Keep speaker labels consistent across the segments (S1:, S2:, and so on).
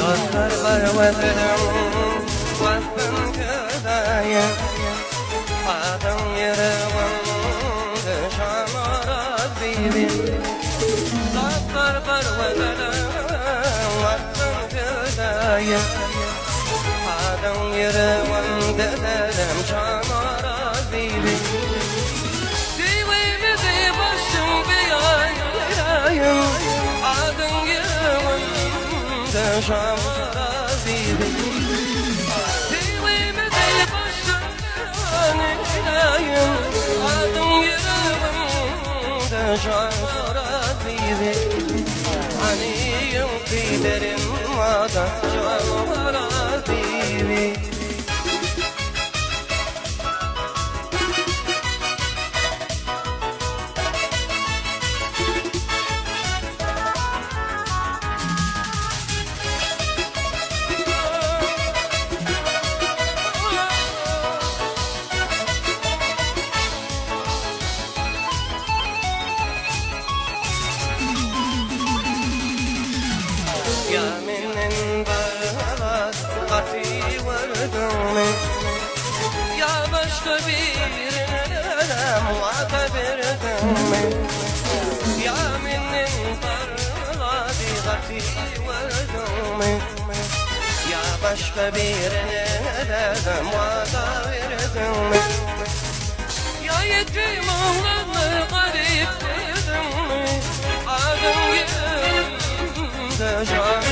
S1: Dostlar var vazirem Vazdım kıdayım Adım yırığım Dışan oraz bibim Dostlar var vazirem Vazdım kıdayım Adım yırığım Dışan oraz bibim Divimizi başım bir ayırayım Adım yırığım Dışan oraz bibim Divimizi başım bir ayırayım Adım yırığım Dışan oraz bibim Aniyim biberim Adım can oraz bibim Yaminin barbalat Kati vurdum Ya başka birine muhatabirdim Yaminin barbalat Kati vurdum Ya başka birine muhatabirdim Ya yetim oğlanı garip dedim Adım yerimde can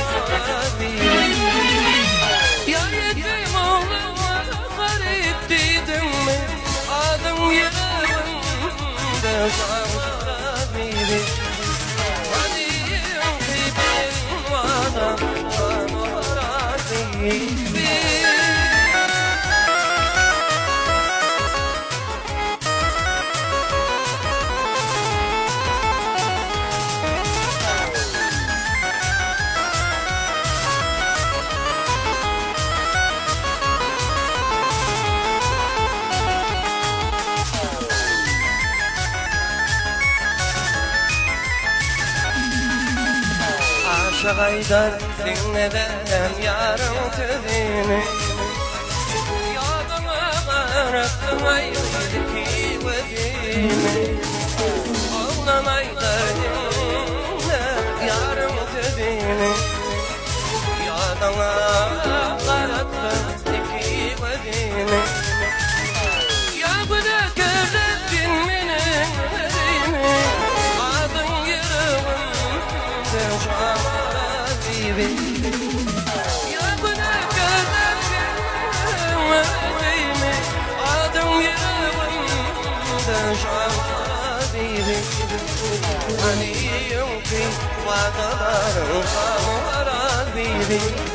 S1: Ya yetim oğluma garip dedim Adım yerimde can biri Hadiyim bibim adam can biri Aşık Aydar dinledim yarım tüzünü Yadıma bıraktım aydaki vecimi Oğlan Aydar dinledim yarım tüzünü Yadıma bıraktım iki vecimi Ya bırak öğrettin benim Adın yırığım Dışan Ya bırak öğretimi Adım yırığım Dışan bibim Aniyim ki Vadalarım Samara bibim